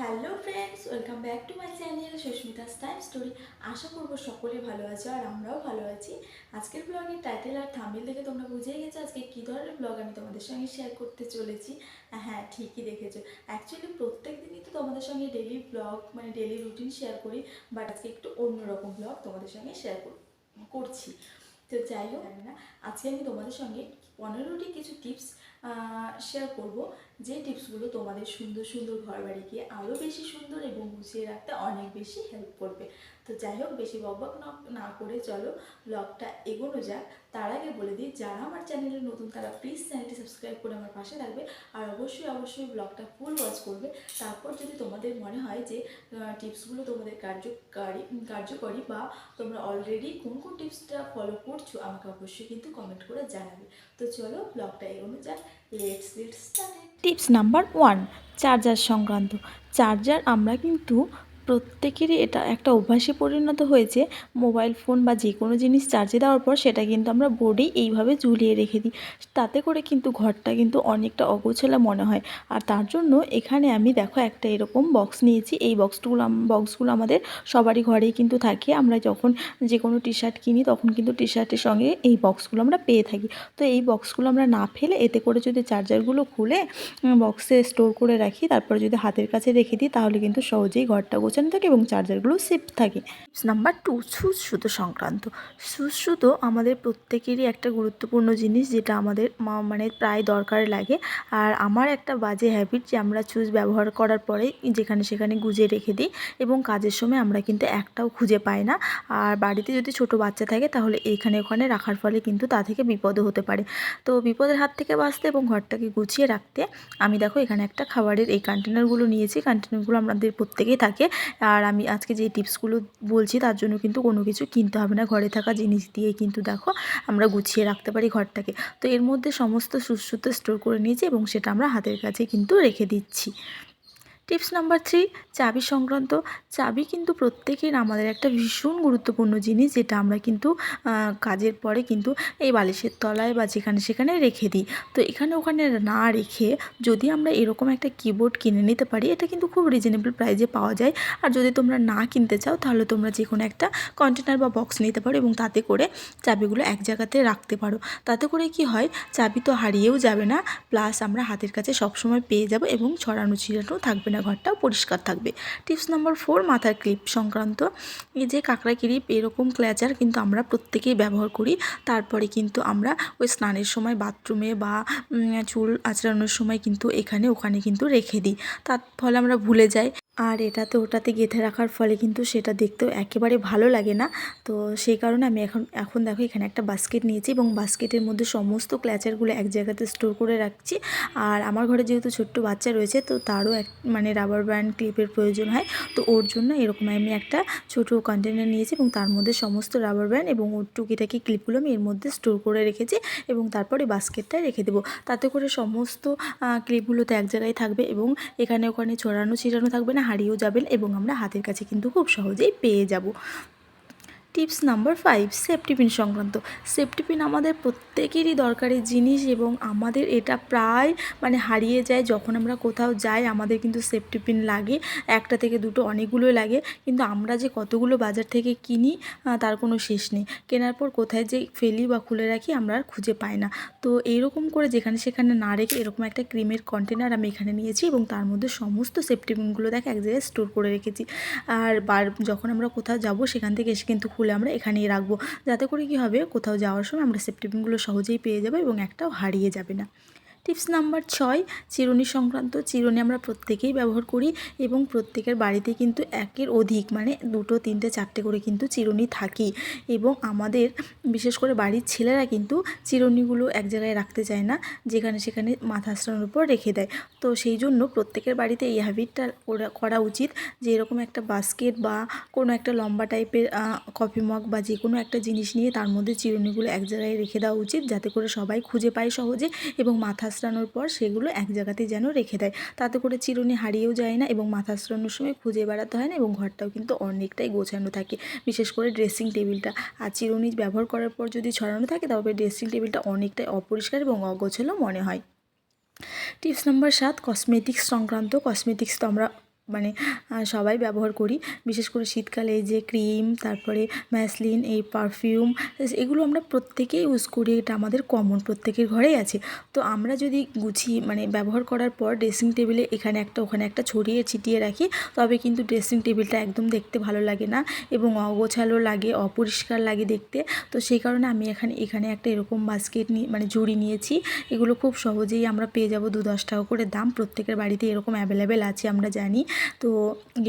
Hello friends, welcome back to my channel Susmita's time story. আশা করবো সকলে ভালো আছো আর আমরাও ভালো আছি। আজকের ব্লগের টাইটেল আর থাম্বনেল দেখে তোমরা বুঝেই গেছো আজকে কী ধরনের ব্লগ আমি তোমাদের সঙ্গে শেয়ার করতে চলেছি। হ্যাঁ, ঠিকই দেখেছো। অ্যাকচুয়ালি প্রত্যেক দিনই তো তোমাদের সঙ্গে ডেলি ব্লগ মানে ডেলি রুটিন শেয়ার করি, বাট আজকে একটু অন্যরকম ব্লগ তোমাদের সঙ্গে শেয়ার করছি। তো যাই হোক না, আজকে আমি তোমাদের সঙ্গে 15টি কিছু টিপস শেয়ার করব, যে টিপসগুলো তোমাদের সুন্দর সুন্দর ঘর বাড়িকে আরও বেশি সুন্দর এবং গুছিয়ে রাখতে অনেক বেশি হেল্প করবে। তো যাই হোক, বেশি বকবক না করে চলো ব্লগটা এগোনো যাক। তার আগে বলে দিই, যারা আমার চ্যানেলে নতুন তারা প্লিজ চ্যানেলটি সাবস্ক্রাইব করে আমার পাশে থাকবে আর অবশ্যই ব্লগটা ফুল ওয়াচ করবে। তারপর যদি তোমাদের মনে হয় যে টিপসগুলো তোমাদের কার্যকরী বা তোমরা অলরেডি কোন কোন টিপসটা ফলো করছো আমাকে অবশ্যই কিন্তু কমেন্ট করে জানাবে। তো চলো ব্লগটা এগোনো যাক। Let's get started. Tips number 1, charger সংক্রান্ত। চার্জার আমরা কিন্তু প্রত্যেকেরই এটা একটা অভ্যাসে পরিণত হয়েছে। মোবাইল ফোন বা যে কোনো জিনিস চার্জে দেওয়ার পর সেটা কিন্তু আমরা বোর্ডেই এইভাবে ঝুলিয়ে রেখে দিই। তাতে করে কিন্তু ঘরটা কিন্তু অনেকটা অগোছালো মনে হয়। আর তার জন্য এখানে আমি দেখো একটা এরকম বক্স নিয়েছি। এই বক্সগুলো আমাদের সবারই ঘরেই কিন্তু থাকে। আমরা যখন যে কোনো টি শার্ট কিনি তখন কিন্তু টি শার্টের সঙ্গে এই বক্সগুলো আমরা পেয়ে থাকি। তো এই বক্সগুলো আমরা না ফেলে এতে করে যদি চার্জারগুলো খুলে বক্সে স্টোর করে রাখি, তারপরে যদি হাতের কাছে রেখে দিই, তাহলে কিন্তু সহজেই ঘরটা গোছানো থাকে এবং চার্জারগুলো সেফ থাকে। টিপস নাম্বার 2, সুচ সুতো সংক্রান্ত। সুচ সুতো আমাদের প্রত্যেকেরই একটা গুরুত্বপূর্ণ জিনিস, যেটা আমাদের মানে প্রায় দরকার লাগে। আর আমার একটা বাজে হ্যাবিট যে আমরা সুচ ব্যবহার করার পরে যেখানে সেখানে গুজে রেখে দিই এবং কাজের সময় আমরা কিন্তু একটাও খুঁজে পাই না। আর বাড়িতে যদি ছোট বাচ্চা থাকে তাহলে এখানে ওখানে রাখার ফলে কিন্তু তা থেকে বিপদও হতে পারে। তো বিপদের হাত থেকে বাঁচতে এবং ঘরটাকে গুছিয়ে রাখতে আমি দেখো এখানে একটা খাবারের এই কন্টেনারগুলো নিয়েছি। কন্টেনারগুলো আমাদের প্রত্যেকেই থাকে। আর আমি আজকে যে টিপসগুলো বলছি তার জন্য কিন্তু কোনো কিছু কিনতে হবে না, ঘরে থাকা জিনিস দিয়ে কিন্তু দেখো আমরা গুছিয়ে রাখতে পারি ঘরটাকে। তো এর মধ্যে সমস্ত সুস্থ স্টোর করে নিয়েছি এবং সেটা আমরা হাতের কাছে কিন্তু রেখে দিচ্ছি। টিপস নাম্বার 3, চাবি সংক্রান্ত। চাবি কিন্তু প্রত্যেকের আমাদের একটা ভীষণ গুরুত্বপূর্ণ জিনিস, যেটা আমরা কিন্তু কাজের পরে কিন্তু এই বালিশের তলায় বা যেখানে সেখানে রেখে দিই। তো এখানে ওখানে না রেখে যদি আমরা এরকম একটা কিবোর্ড কিনে নিতে পারি, এটা কিন্তু খুব রিজনেবল প্রাইসে পাওয়া যায়। আর যদি তোমরা না কিনতে চাও তাহলে তোমরা যে কোনো একটা কন্টেনার বা বক্স নিতে পারো এবং তাতে করে চাবিগুলো এক জায়গাতে রাখতে পারো। তাতে করে কি হয়, চাবি তো হারিয়েও যাবে না, প্লাস আমরা হাতের কাছে সবসময় পেয়ে যাব এবং ছড়ানো ছিটানো থাকবে না, ঘরটাও পরিষ্কার থাকবে। টিপস নাম্বার 4, মাথার ক্লিপ সংক্রান্ত। এই যে কাঁকড়া ক্লিপ, এরকম ক্ল্যাচার কিন্তু আমরা প্রত্যেকেই ব্যবহার করি। তারপরে কিন্তু আমরা ওই স্নানের সময় বাথরুমে বা চুল আঁচড়ানোর সময় কিন্তু এখানে ওখানে কিন্তু রেখে দিই। তার ফলে আমরা ভুলে যাই। আর এটাতে ওটাতে গেঁথে রাখার ফলে কিন্তু সেটা দেখতেও একেবারে ভালো লাগে না। তো সেই কারণে আমি এখন দেখো এখানে একটা বাস্কেট নিয়েছি এবং বাস্কেটের মধ্যে সমস্ত ক্ল্যাচারগুলো এক জায়গাতে স্টোর করে রাখছি। আর আমার ঘরে যেহেতু ছোট্ট বাচ্চা রয়েছে, তো তারও মানে রাবার ব্যান্ড ক্লিপের প্রয়োজন হয়। তো ওর জন্য এরকম আমি একটা ছোটো কন্টেনার নিয়েছি এবং তার মধ্যে সমস্ত রাবার ব্যান্ড এবং ওর টুকিটাকি ক্লিপগুলো আমি এর মধ্যে স্টোর করে রেখেছি এবং তারপরে বাস্কেটটায় রেখে দেবো। তাতে করে সমস্ত ক্লিপগুলোতে এক জায়গায় থাকবে এবং এখানে ওখানে ছড়ানো ছিটানো থাকবে না, হারিয়েও যাবেন এবং আমরা হাতের কাছে কিন্তু খুব সহজেই পেয়ে যাব। টিপস নাম্বার 5, সেফটি পিন সংক্রান্ত। সেফটি পিন আমাদের প্রত্যেকেরই দরকারি জিনিস এবং আমাদের এটা প্রায় মানে হারিয়ে যায়। যখন আমরা কোথাও যাই আমাদের কিন্তু সেফটি পিন লাগে, একটা থেকে দুটো অনেকগুলোই লাগে, কিন্তু আমরা যে কতগুলো বাজার থেকে কিনি তার কোনো শেষ নেই। কেনার পর কোথায় যে ফেলি বা খুলে রাখি আমরা আর খুঁজে পাই না। তো এইরকম করে যেখানে সেখানে না রেখে এরকম একটা ক্রিমের কন্টেনার আমি এখানে নিয়েছি এবং তার মধ্যে সমস্ত সেফটি পিনগুলো এক জায়গায় স্টোর করে রেখেছি। আর যখন আমরা কোথাও যাব সেখান থেকে এসে কিন্তু খুলে আমরা এখানেই রাখবো, যাতে করে কি হবে কোথাও যাওয়ার সময় আমরা সেফটি পিনগুলো সহজেই পেয়ে যাবো এবং একটাও হারিয়ে যাবে না। টিপস নাম্বার 6, চিরুনি সংক্রান্ত। চিরুনি আমরা প্রত্যেকেই ব্যবহার করি এবং প্রত্যেকের বাড়িতে কিন্তু একের অধিক মানে 2, 3, 4টে করে কিন্তু চিরুনি থাকেই। এবং আমাদের বিশেষ করে বাড়ির ছেলেরা কিন্তু চিরুনিগুলো এক জায়গায় রাখতে চায় না, যেখানে সেখানে মাথা আশ্রানোর উপর রেখে দেয়। তো সেই জন্য প্রত্যেকের বাড়িতে এই হ্যাবিটটা করা উচিত যে এরকম একটা বাস্কেট বা কোনো একটা লম্বা টাইপের কফি মগ বা যে কোনো একটা জিনিস নিয়ে তার মধ্যে চিরুনিগুলো এক জায়গায় রেখে দেওয়া উচিত, যাতে করে সবাই খুঁজে পায় সহজে এবং মাথা আঁচড়ানোর পর সেগুলো এক জায়গাতেই যেন রেখে দেয়। তাতে করে চিরুনি হারিয়েও যায় না এবং মাথা আঁচড়ানোর সময় খুঁজে বেড়াতে হয় না এবং ঘরটাও কিন্তু অনেকটাই গোছানো থাকে, বিশেষ করে ড্রেসিং টেবিলটা। আর চিরুনি ব্যবহার করার পর যদি ছড়ানো থাকে তবে ড্রেসিং টেবিলটা অনেকটাই অপরিষ্কার এবং অগোছালো মনে হয়। টিপস নাম্বার 7, কসমেটিক্স সংক্রান্ত। কসমেটিক্স তো আমরা মানে সবাই ব্যবহার করি। বিশেষ করে শীতকালে এই যে ক্রিম, তারপরে ভ্যাসলিন, এই পারফিউম, এগুলো আমরা প্রত্যেকেই ইউজ করি। এটা আমাদের কমন, প্রত্যেকের ঘরেই আছে। তো আমরা যদি গুছিয়ে মানে ব্যবহার করার পর ড্রেসিং টেবিলে এখানে একটা ওখানে একটা ছড়িয়ে ছিটিয়ে রাখি, তবে কিন্তু ড্রেসিং টেবিলটা একদম দেখতে ভালো লাগে না এবং অগোছালো লাগে, অপরিষ্কার লাগে দেখতে। তো সেই কারণে আমি এখানে একটা এরকম বাস্কেট মানে ঝুড়ি নিয়েছি। এগুলো খুব সহজেই আমরা পেয়ে যাব, 2-10 টাকা করে দাম। প্রত্যেকের বাড়িতে এরকম অ্যাভেলেবেল আছে আমরা জানি। তো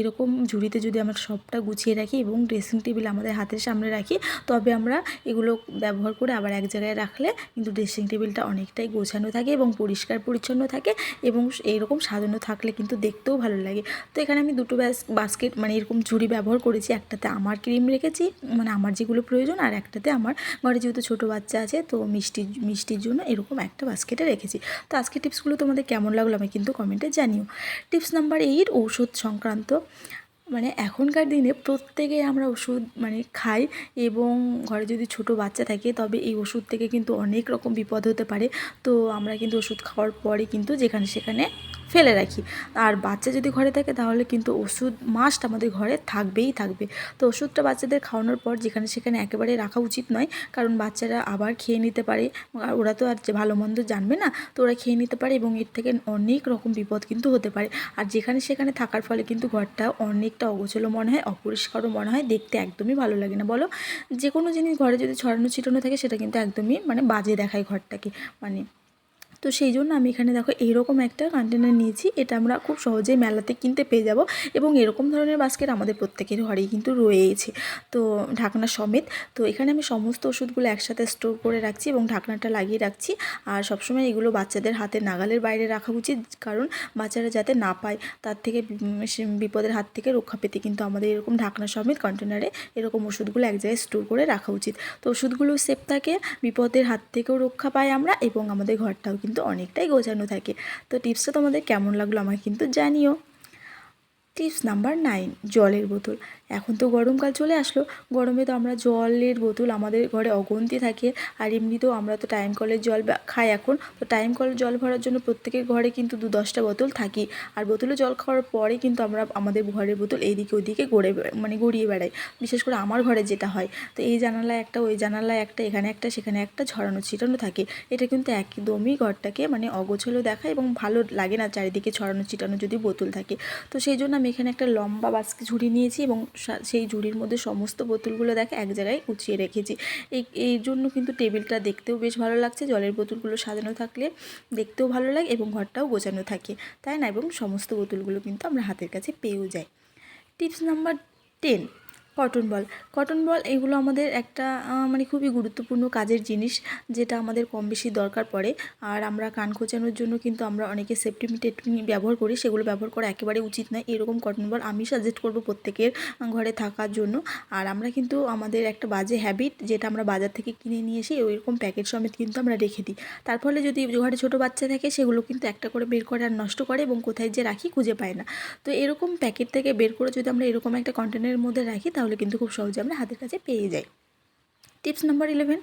এরকম ঝুড়িতে যদি আমরা সবটা গুছিয়ে রাখি এবং ড্রেসিং টেবিল আমাদের হাতের সামনে রাখি, তবে আমরা এগুলো ব্যবহার করে আবার এক জায়গায় রাখলে কিন্তু ড্রেসিং টেবিলটা অনেকটাই গোছানো থাকে এবং পরিষ্কার পরিচ্ছন্ন থাকে এবং এইরকম সাজানো থাকলে কিন্তু দেখতেও ভালো লাগে। তো এখানে আমি দুটো বাস্কেট মানে এরকম ঝুড়ি ব্যবহার করেছি। একটাতে আমার ক্রিম রেখেছি, মানে আমার যেগুলো প্রয়োজন, আর একটাতে আমার ঘরে যেহেতু ছোটো বাচ্চা আছে তো মিষ্টির জন্য এরকম একটা বাস্কেটে রেখেছি। তো আজকে টিপসগুলো তোমাদের কেমন লাগলো আমি কিন্তু কমেন্টে জানিও। টিপস নাম্বার 8, ঔষধ সংক্রান্ত। মানে এখনকার দিনে প্রত্যেকে আমরা ওষুধ মানে খাই এবং ঘরে যদি ছোট বাচ্চা থাকে তবে এই ওষুধ থেকে কিন্তু অনেক রকম বিপদ হতে পারে। তো আমরা কিন্তু ওষুধ খাওয়ার পরে কিন্তু যেখানে সেখানে ফেলে রাখি। আর বাচ্চা যদি ঘরে থাকে তাহলে কিন্তু ওষুধ মাস্ট আমাদের ঘরে থাকবেই থাকবে। তো ওষুধটা বাচ্চাদের খাওয়ানোর পর যেখানে সেখানে একেবারে রাখা উচিত নয়, কারণ বাচ্চারা আবার খেয়ে নিতে পারে। আর ওরা তো আর ভালো মন্দ জানবে না, তো ওরা খেয়ে নিতে পারে এবং এর থেকে অনেক রকম বিপদ কিন্তু হতে পারে। আর যেখানে সেখানে থাকার ফলে কিন্তু ঘরটা অনেকটা অগোছালো মনে হয়, অপরিষ্কারও মনে হয়, দেখতে একদমই ভালো লাগে না বলো। যে কোনো জিনিস ঘরে যদি ছড়ানো ছিটানো থাকে সেটা কিন্তু একদমই মানে বাজে দেখায় ঘরটাকে মানে। তো সেই জন্য আমি এখানে দেখো এইরকম একটা কন্টেনার নিয়েছি। এটা আমরা খুব সহজেই মেলাতে কিনতে পেয়ে যাব এবং এরকম ধরনের বাস্কেট আমাদের প্রত্যেকের ঘরেই কিন্তু রয়েছে, তো ঢাকনা সমেত। তো এখানে আমি সমস্ত ওষুধগুলো একসাথে স্টোর করে রাখছি এবং ঢাকনাটা লাগিয়ে রাখছি। আর সবসময় এগুলো বাচ্চাদের হাতে নাগালের বাইরে রাখা উচিত, কারণ বাচ্চারা যাতে না পায়, তার থেকে বিপদের হাত থেকে রক্ষা পেতে কিন্তু আমাদের এরকম ঢাকনা সমেত কন্টেনারে এরকম ওষুধগুলো এক জায়গায় স্টোর করে রাখা উচিত। তো ওষুধগুলো সেফ থাকে, বিপদের হাত থেকেও রক্ষা পাই আমরা এবং আমাদের ঘরটাও কিন্তু অনেকটাই গোছানো থাকে। তো টিপসটা তোমাদের কেমন লাগলো আমাকে কিন্তু জানিও। টিপস নাম্বার 9, জলের বোতল। এখন তো গরমকাল চলে আসলো, গরমে তো আমরা জলের বোতল আমাদের ঘরে অগুন্তি থাকে। আর এমনিতেও আমরা তো টাইম কলের জল খাই এখন, তো টাইম কলের জল ভরার জন্য প্রত্যেকের ঘরে কিন্তু 2-10টা বোতল থাকি। আর বোতলে জল খাওয়ার পরে কিন্তু আমরা আমাদের ঘরের বোতল এইদিকে ওইদিকে গড়িয়ে বেড়াই। বিশেষ করে আমার ঘরে যেটা হয়, তো এই জানালায় একটা, ওই জানালায় একটা, এখানে একটা, সেখানে একটা, ছড়ানো ছিটানো থাকে। এটা কিন্তু একদমই ঘরটাকে মানে অগোছালো দেখায় এবং ভালো লাগে না চারিদিকে ছড়ানো ছিটানো যদি বোতল থাকে। তো সেই জন্য আমি এখানে একটা লম্বা বাস্কেট ঝুড়ি নিয়েছি এবং সেই ঝুড়ির মধ্যে সমস্ত বোতলগুলো দেখে এক জায়গায় গুছিয়ে রেখেছি। এই জন্য কিন্তু টেবিলটা দেখতেও বেশ ভালো লাগছে, জলের বোতলগুলো সাজানো থাকলে দেখতেও ভালো লাগে এবং ঘরটাও গোছানো থাকে, তাই না? এবং সমস্ত বোতলগুলো কিন্তু আমরা হাতের কাছে পেয়েও যাই। টিপস নাম্বার 10, কটন বল। কটন বল এগুলো আমাদের একটা মানে খুবই গুরুত্বপূর্ণ কাজের জিনিস, যেটা আমাদের কম বেশি দরকার পড়ে। আর আমরা কান খোঁচানোর জন্য কিন্তু আমরা অনেকে সেফটি টেকনিক ব্যবহার করি, সেগুলো ব্যবহার করা একেবারে উচিত নয়। এরকম কটন বল আমি সাজেস্ট করব প্রত্যেকের ঘরে থাকার জন্য। আর আমরা কিন্তু আমাদের একটা বাজে হ্যাবিট, যেটা আমরা বাজার থেকে কিনে নিয়ে এসে ওইরকম প্যাকেট সমেত কিন্তু আমরা রেখে দিই। তার ফলে যদি ঘরে ছোটো বাচ্চা থাকে সেগুলো কিন্তু একটা করে বের করে আর নষ্ট করে এবং কোথায় যে রাখি খুঁজে পায় না। তো এরকম প্যাকেট থেকে বের করে যদি আমরা এরকম একটা কন্টেনারের মধ্যে রাখি তাহলে কিন্তু খুব সহজে আমরা হাতের কাছে পেয়ে যাই। Tips number 11,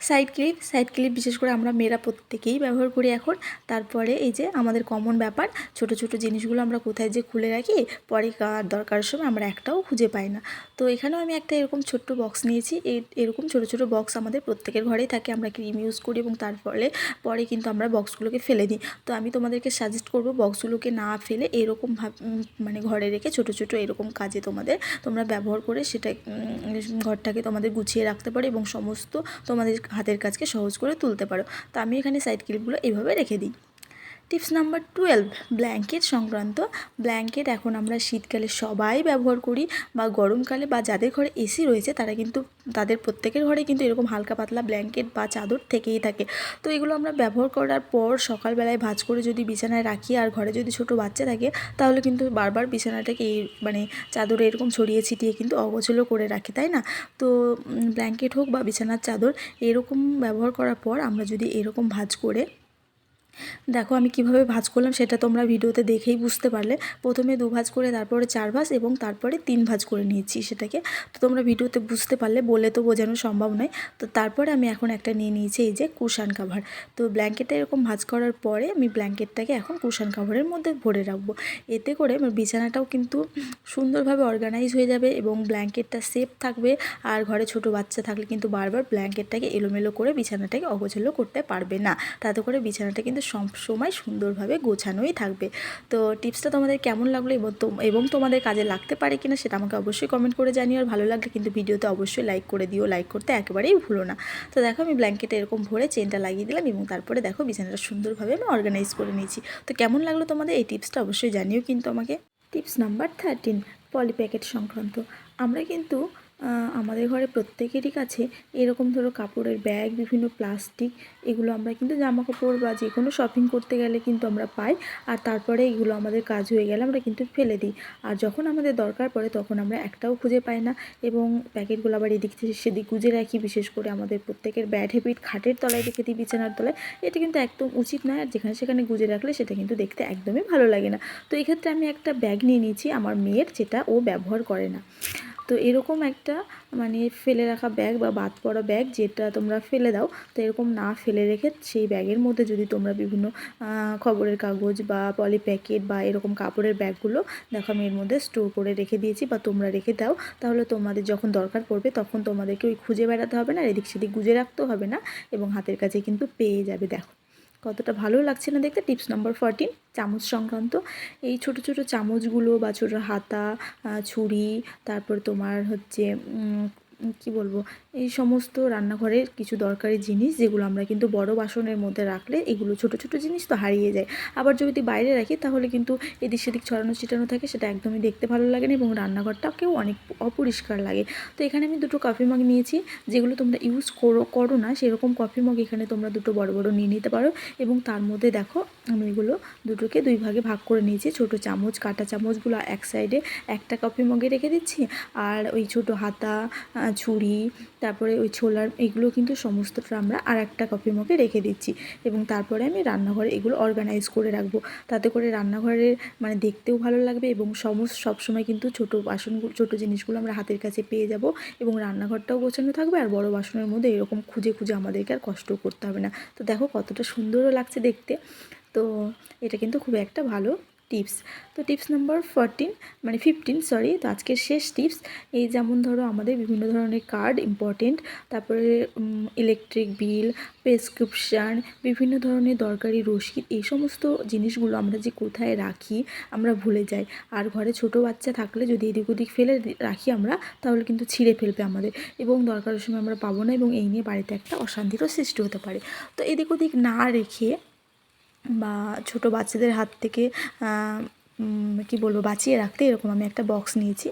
side clip. Side clip বিশেষ করে আমরা মেয়েরা প্রত্যেকেই ব্যবহার করি এখন। তারপরে এই যে আমাদের কমন ব্যাপার, ছোট ছোট জিনিসগুলো আমরা কোথায় যে খুলে রাখি, পরে দরকারের সময় আমরা একটাও খুঁজে পাই না। তো এখানেও আমি একটা এরকম ছোট্ট বক্স নিয়েছি। এরকম ছোট ছোট বক্স আমাদের প্রত্যেকের ঘরেই থাকে, আমরা ক্রিম ইউজ করি এবং তার ফলে পরে কিন্তু আমরা বক্সগুলোকে ফেলে দিই। তো আমি তোমাদেরকে সাজেস্ট করব বক্সগুলোকে না ফেলে এরকম মানে ঘরে রেখে ছোট ছোট এরকম কাজে তোমরা ব্যবহার করে সেটা ঘরটাকে তোমাদের গুছিয়ে রাখতে পারো এবং সমস্ত তোমাদের হাতের কাজকে সহজ করে তুলতে পারো। তো আমি এখানে সাইড ক্লিপগুলো এইভাবে রেখে দিই। টিপস নাম্বার 12, ব্ল্যাঙ্কেট সংক্রান্ত। ব্ল্যাঙ্কেট এখন আমরা শীতকালে সবাই ব্যবহার করি বা গরমকালে, বা যাদের ঘরে এসি রয়েছে তারা কিন্তু তাদের প্রত্যেকের ঘরে কিন্তু এরকম হালকা পাতলা ব্ল্যাঙ্কেট বা চাদর থেকেই থাকে। তো এগুলো আমরা ব্যবহার করার পর সকালবেলায় ভাঁজ করে যদি বিছানায় রাখি, আর ঘরে যদি ছোটো বাচ্চা থাকে তাহলে কিন্তু বারবার বিছানাটাকে এই মানে চাদরে এরকম ছড়িয়ে ছিটিয়ে কিন্তু অগোছালো করে রাখে, তাই না? তো ব্ল্যাঙ্কেট হোক বা বিছানার চাদর এরকম ব্যবহার করার পর আমরা যদি এরকম ভাঁজ করে দেখো আমি কিভাবে ভাঁজ করলাম সেটা তোমরা ভিডিওতে দেখেই বুঝতে পারলে। প্রথমে 2 ভাঁজ করে তারপরে 4 ভাঁজ এবং তারপরে 3 ভাঁজ করে নিয়েছি সেটাকে। তো তোমরা ভিডিওতে বুঝতে পারলে, বলে তো বোঝানো সম্ভব নয়। তো তারপরে আমি এখন একটা নিয়ে নিয়েছি এই যে কুশান কাভার। তো ব্ল্যাঙ্কেটটা এরকম ভাঁজ করার পরে আমি ব্ল্যাঙ্কেটটাকে এখন কুশান কাভারের মধ্যে ভরে রাখবো। এতে করে আমার বিছানাটাও কিন্তু সুন্দরভাবে অর্গানাইজ হয়ে যাবে এবং ব্ল্যাঙ্কেটটা সেফ থাকবে। আর ঘরে ছোট বাচ্চা থাকলে কিন্তু বারবার ব্ল্যাঙ্কেটটাকে এলোমেলো করে বিছানাটাকে অগোছালো করতে পারবে না। তাতে করে বিছানাটা কিন্তু সবসময় সুন্দরভাবে গোছানোই থাকবে। তো টিপসটা তোমাদের কেমন লাগলো এবং তোমাদের কাজে লাগতে পারে কিনা সেটা আমাকে অবশ্যই কমেন্ট করে জানিও। আর ভালো লাগলে কিন্তু ভিডিওতে অবশ্যই লাইক করে দিও, লাইক করতে একেবারেই ভুলো না। তো দেখো আমি ব্ল্যাঙ্কেটে এরকম ভরে চেনটা লাগিয়ে দিলাম এবং তারপরে দেখো বিছানাটা সুন্দরভাবে আমি অর্গানাইজ করে নিয়েছি। তো কেমন লাগলো তোমাদের এই টিপসটা অবশ্যই জানিও কিন্তু আমাকে। টিপস নাম্বার 13, পলি প্যাকেট সংক্রান্ত। আমরা কিন্তু আমাদের ঘরে প্রত্যেকেরই কাছে এরকম ধরো কাপড়ের ব্যাগ, বিভিন্ন প্লাস্টিক, এগুলো আমরা কিন্তু জামাকাপড় বা যে কোনো শপিং করতে গেলে কিন্তু আমরা পাই। আর তারপরে এগুলো আমাদের কাজ হয়ে গেলে আমরা কিন্তু ফেলে দিই। আর যখন আমাদের দরকার পড়ে তখন আমরা একটাও খুঁজে পাই না এবং প্যাকেটগুলো আবার এদিক থেকে সেদিক গুজে রাখি। বিশেষ করে আমাদের প্রত্যেকের ব্যাড হ্যাবিট খাটের তলায় রেখে দিই, বিছানার তলায়। এটা কিন্তু একদম উচিত নয়। আর যেখানে সেখানে গুজে রাখলে সেটা কিন্তু দেখতে একদমই ভালো লাগে না। তো এক্ষেত্রে আমি একটা ব্যাগ নিয়ে নিয়েছি আমার মেয়ের, যেটা ও ব্যবহার করে না। তো এরকম একটা মানে ফেলে রাখা ব্যাগ বা বাদ পড়া ব্যাগ যেটা তোমরা ফেলে দাও, তো এরকম না ফেলে রেখে সেই ব্যাগের মধ্যে যদি তোমরা বিভিন্ন খবরের কাগজ বা পলি প্যাকেট বা এরকম কাপড়ের ব্যাগগুলো দেখো আমি এর মধ্যে স্টোর করে রেখে দিয়েছি বা তোমরা রেখে দাও, তাহলে তোমাদের যখন দরকার পড়বে তখন তোমাদেরকে ওই খুঁজে বেড়াতে হবে না, আর এদিক সেদিক গুজে রাখতেও হবে না এবং হাতের কাছে কিন্তু পেয়ে যাবে। দেখো কতটা ভালো লাগছে না দেখতে। টিপস নাম্বার 14, চামচ সংক্রান্ত। এই ছোট ছোট চামচগুলো বা ছোটো হাতা, ছুরি, তারপর তোমার হচ্ছে কি বলবো, এই সমস্ত রান্নাঘরের কিছু দরকারি জিনিস যেগুলো আমরা কিন্তু বড় বাসনের মধ্যে রাখলে এগুলো ছোট ছোট জিনিস তো হারিয়ে যায়। আবার যদি বাইরে রাখি তাহলে কিন্তু এদিক সেদিক ছড়ানো ছিটানো থাকে, সেটা একদমই দেখতে ভালো লাগে না এবং রান্নাঘরটাকেও অনেক অপরিষ্কার লাগে। তো এখানে আমি 2টো কফি মগ নিয়েছি, যেগুলো তোমরা ইউজ করো না সেরকম কফি মগ এখানে তোমরা 2টো বড় বড় নিয়ে নিতে পারো। এবং তার মধ্যে দেখো আমি এগুলো 2টোকে 2 ভাগে ভাগ করে নিয়েছি। ছোটো চামচ, কাঁটা চামচগুলো এক সাইডে একটা কফি মগে রেখে দিচ্ছি, আর ওই ছোটো হাতা, ছুরি, তারপরে ওই ছোলার, এগুলো কিন্তু সমস্তটা আমরা আর একটা কফি মগে রেখে দিচ্ছি। এবং তারপরে আমি রান্নাঘরে এগুলো অর্গানাইজ করে রাখবো। তাতে করে রান্নাঘরের মানে দেখতেও ভালো লাগবে এবং সবসময় কিন্তু ছোটো বাসনগুলো, ছোটো জিনিসগুলো আমরা হাতের কাছে পেয়ে যাব এবং রান্নাঘরটাও গোছানো থাকবে। আর বড় বাসনের মধ্যে এরকম খুঁজে খুঁজে আমাদেরকে আর কষ্ট করতে হবে না। তো দেখো কতটা সুন্দরও লাগছে দেখতে। তো এটা কিন্তু খুব একটা ভালো টিপস। তো টিপস নাম্বার 15 সরি। তো আজকের শেষ টিপস, এই যেমন ধরো আমাদের বিভিন্ন ধরনের কার্ড ইম্পর্টেন্ট, তারপরে ইলেকট্রিক বিল, প্রেসক্রিপশান, বিভিন্ন ধরনের দরকারি রসিদ, এই সমস্ত জিনিসগুলো আমরা যে কোথায় রাখি আমরা ভুলে যাই। আর ঘরে ছোট বাচ্চা থাকলে যদি এদিক ওদিক ফেলে রাখি আমরা, তাহলে কিন্তু ছিঁড়ে ফেলবে আমাদের এবং দরকারের সময় আমরা পাবো না এবং এই নিয়ে বাড়িতে একটা অশান্তিরও সৃষ্টি হতে পারে। তো এদিক ওদিক না রেখে বা ছোটো বাচ্চাদের হাত থেকে কি বলবো বাঁচিয়ে রাখতে এরকম আমি একটা বক্স নিয়েছি।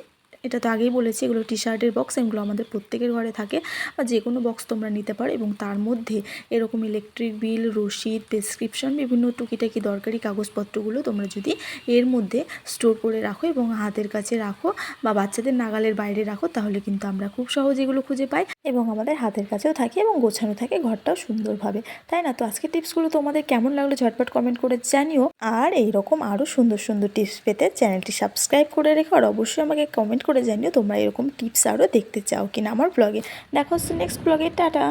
এটা তো আগেই বলেছি, এগুলো টি-শার্টের বক্স, এগুলো আমাদের প্রত্যেকের ঘরে থাকে বা যে কোনো বক্স তোমরা নিতে পারো। এবং তার মধ্যে এরকম ইলেকট্রিক বিল, রসিদ, প্রেসক্রিপশন, বিভিন্ন টুকিটাকি দরকারি কাগজপত্রগুলো তোমরা যদি এর মধ্যে স্টোর করে রাখো এবং হাতের কাছে রাখো বা বাচ্চাদের নাগালের বাইরে রাখো, তাহলে কিন্তু আমরা খুব সহজে এগুলো খুঁজে পাই এবং আমাদের হাতের কাছেও থাকে এবং গোছানো থাকে ঘরটাও সুন্দরভাবে, তাই না? তো আজকের টিপসগুলো তোমাদের কেমন লাগলো ঝটপট কমেন্ট করে জানিও। আর এইরকম আরও সুন্দর সুন্দর টিপস পেতে চ্যানেলটি সাবস্ক্রাইব করে রেখো। আর অবশ্যই আমাকে কমেন্ট করে জানিও তোমরা এরকম টিপস আরও দেখতে চাও কিনা আমার ব্লগে। দেখা হচ্ছে নেক্সট ব্লগে। টাটা।